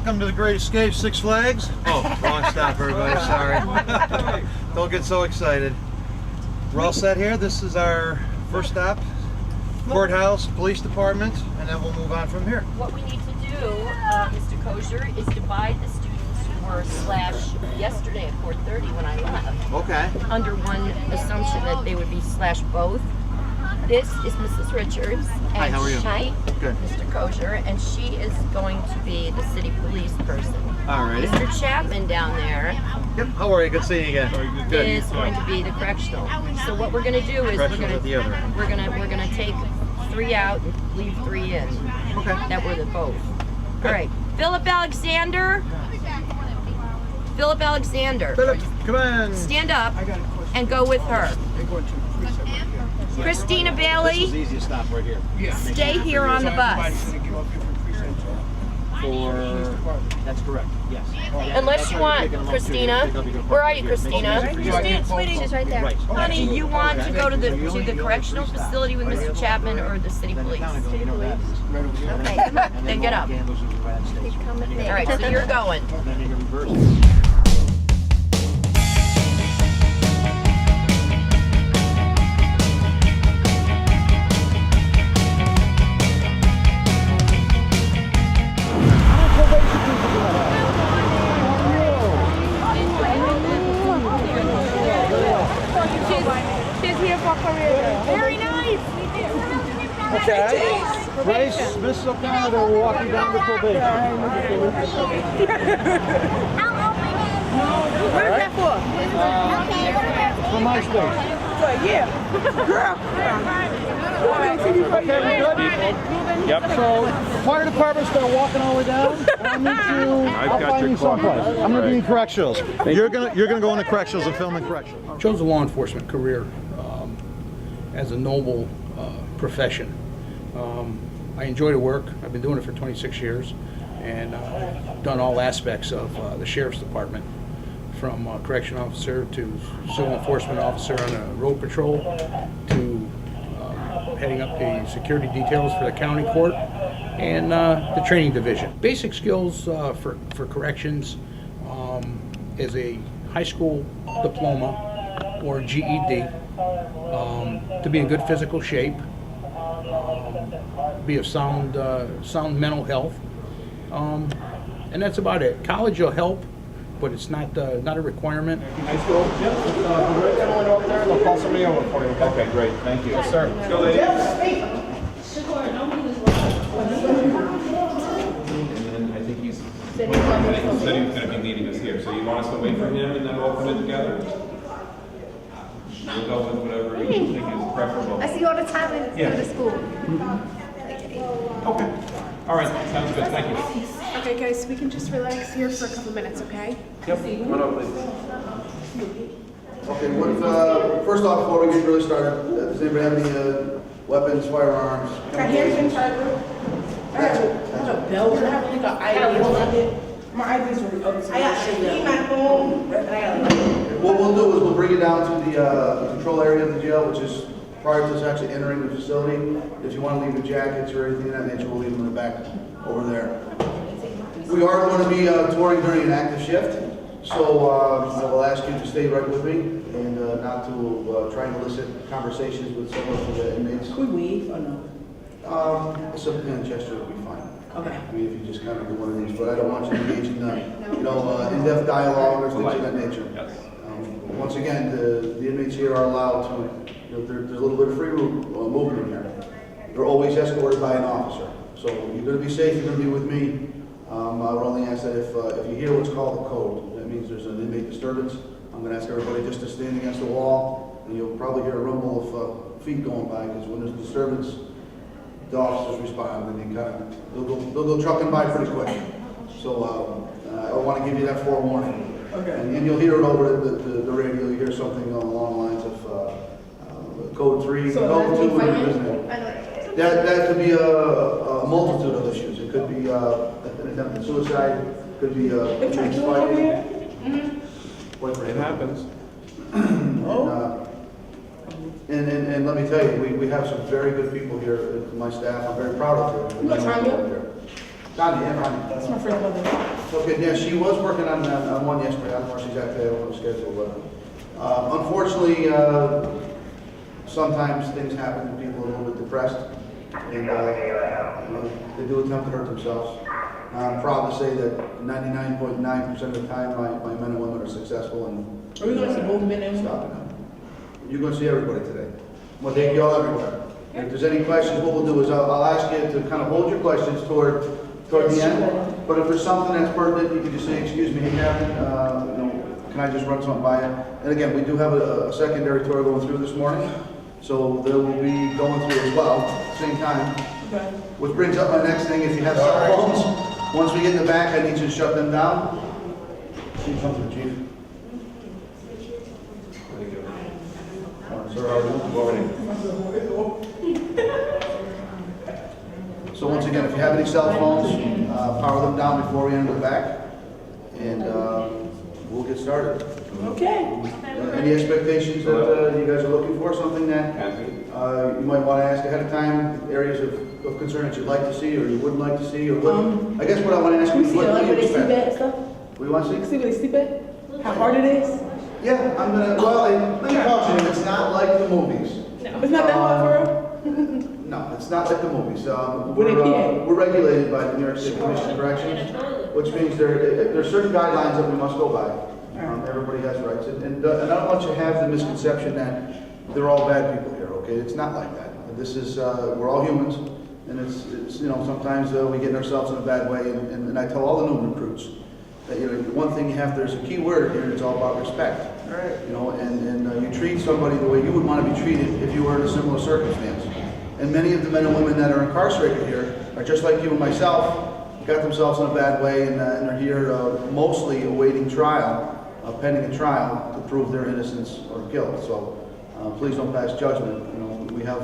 welcome to the Great Escape, Six Flags. Oh, wrong stop, everybody. Sorry. Don't get so excited. We're all set here. This is our first stop. Courthouse, police department, and then we'll move on from here. What we need to do, Mr. Kosher, is divide the students who were slashed yesterday at 4:30 when I left. Okay. Under one assumption that they would be slashed both. This is Mrs. Richards. And Hi, how are you? Hi, Good. Mr. Kosher, and she is going to be the city police person. Alrighty. Mr. Chapman down there Yep. How are you? Good seeing you again. Good. is going to be the correctional. So what we're going to do is Correctional at the other end. we're gonna take 3 out and leave 3 in. Okay. That were the both. All right. Philip Alexander. Philip Alexander. Philip, come on. Stand up and go with her. Christina This is Bailey, the easiest stop right here. stay here on the bus. That's correct. Yes. Unless you want, Christina. Where are you, Christina? She's right there. Right. Honey, you want to go to the correctional facility with Mr. Chapman or the city police? Okay, come on. Then get up. All right, so you're going. Then you can reverse. She's here for career. Very nice. Okay. Grace, Miss O'Connor, they're walking down to probation. Where's that for? For MySpace. Okay, we good? Yep. So, the fire department's gonna walking all the way down. I'll meet you. I'll find you someplace. I'm gonna be in correctionals. You're gonna go into correctionals and film in correctionals. Chose a law enforcement career as a noble profession. I enjoy the work. I've been doing it for 26 years, and I've done all aspects of the sheriff's department, from correction officer to civil enforcement officer on a road patrol to heading up the security details for the county court and the training division. Basic skills for corrections is a high school diploma or GED, to be in good physical shape, be of sound mental health, and that's about it. College will help, but it's not a requirement. High school? Yep. Everyone over there, they'll call somebody over for you. Okay, great. Thank you. Yes, sir. Let's go, ladies. And then I think he said he was going to be meeting us here. So you want us to wait for him and then open it together? We'll go with whatever you think is preferable. I see you all the time when Yeah. go to school. Okay. All right. Sounds good. Thank you. Okay, guys, we can just relax here for a couple minutes, okay? Yep. Come on up, please. Okay, first off, before we get really started, does anybody have any weapons, firearms? Right here's in charge. I have a belt. I have like an ID. My ID's really open. I got my phone. What we'll do is we'll bring you down to the control area of the jail, which is prior to us actually entering the facility. If you want to leave your jackets or anything of that nature, we'll leave them in the back over there. We are going to be touring during an active shift, so I will ask you to stay right with me and not to try and elicit conversations with some of the inmates. Could we weave or no? Something in Chester will be fine. Okay. I mean, if you just kind of do one of these, but I don't want you to engage in, in-depth dialogue or things of that nature. Yes. Once again, the inmates here are allowed to, there's a little bit of free movement here. They're always escorted by an officer. So you're going to be safe, you're going to be with me. I would only ask that if you hear what's called the code, that means there's an inmate disturbance. I'm going to ask everybody just to stand against the wall, and you'll probably hear a rumble of feet going by, because when there's a disturbance, the officers respond, and they'll go trucking by pretty quick. So I want to give you that forewarning. Okay. And you'll hear it over the radio. You hear something along the lines of code 3, code 2, that could be a multitude of issues. It could be an attempted suicide. It could be fighting. It happens. And let me tell you, we have some very good people here in my staff. I'm very proud of them. You got Tanya? Tanya, yeah, Tanya. That's my friend brother. Okay, yeah, she was working on one yesterday. I don't know where she's actually at on the schedule, but unfortunately, sometimes things happen and people are a little bit depressed, and you know, they do attempt to hurt themselves. I'm proud to say that 99.9% of the time, my men and women are successful in Are we gonna see both men and women? stopping them. You're going to see everybody today. We'll take you all everywhere. If there's any questions, what we'll do is I'll ask you to kind of hold your questions toward the end. But if there's something that's pertinent, you can just say, excuse me, hey, Captain, you know, can I just run something by you? And again, we do have a secondary tour going through this morning, so they will be going through as well at the same time. Okay. Which brings up my next thing, if you have cell phones, once we get in the back, I need you to shut them down. Chief, come to the chief. Sir, how are you? So once again, if you have any cell phones, power them down before we enter the back, and we'll get started. Okay. Any expectations that you guys are looking for, something that you might want to ask ahead of time, areas of concern that you'd like to see or you wouldn't like to see, or what? I guess what I want to ask Can you, we see what like do where you they sleep at expect? and stuff? What do you want to see? See where they sleep at? How hard it is? Yeah, I'm gonna, well, let me caution you, it's not like the movies. It's not that hard for real? No, it's not like the movies. Where they pee? We're regulated by the New York State Commission of Corrections, which means there are certain guidelines that we must go by. Everybody has rights, and I don't want you to have the misconception that they're all bad people here, okay? It's not like that. This is, we're all humans, and it's you know, sometimes we get ourselves in a bad way, and I tell all the new recruits that, you know, one thing you have, there's a key word here, and it's all about respect. You know, and you treat somebody the way you would want to be treated if you were in a similar circumstance. And many of the men and women that are incarcerated here are just like you and myself, got themselves in a bad way, and they're here mostly awaiting trial, pending a trial to prove their innocence or guilt. So please don't pass judgment. You know, we have,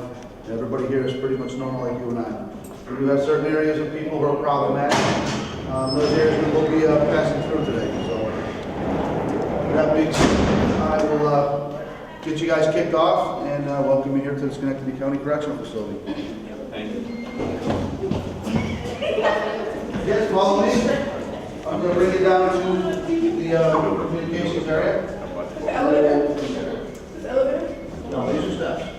everybody here is pretty much normal like you and I. We do have certain areas of people who are problematic. Those areas we will be passing through today. So that being said, I will get you guys kicked off and welcome you here to the Schenectady County Correctional Facility. Thank you. Yes, follow me. I'm going to bring you down to the communications area. The elevator? This elevator? No, these are steps.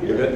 You're good?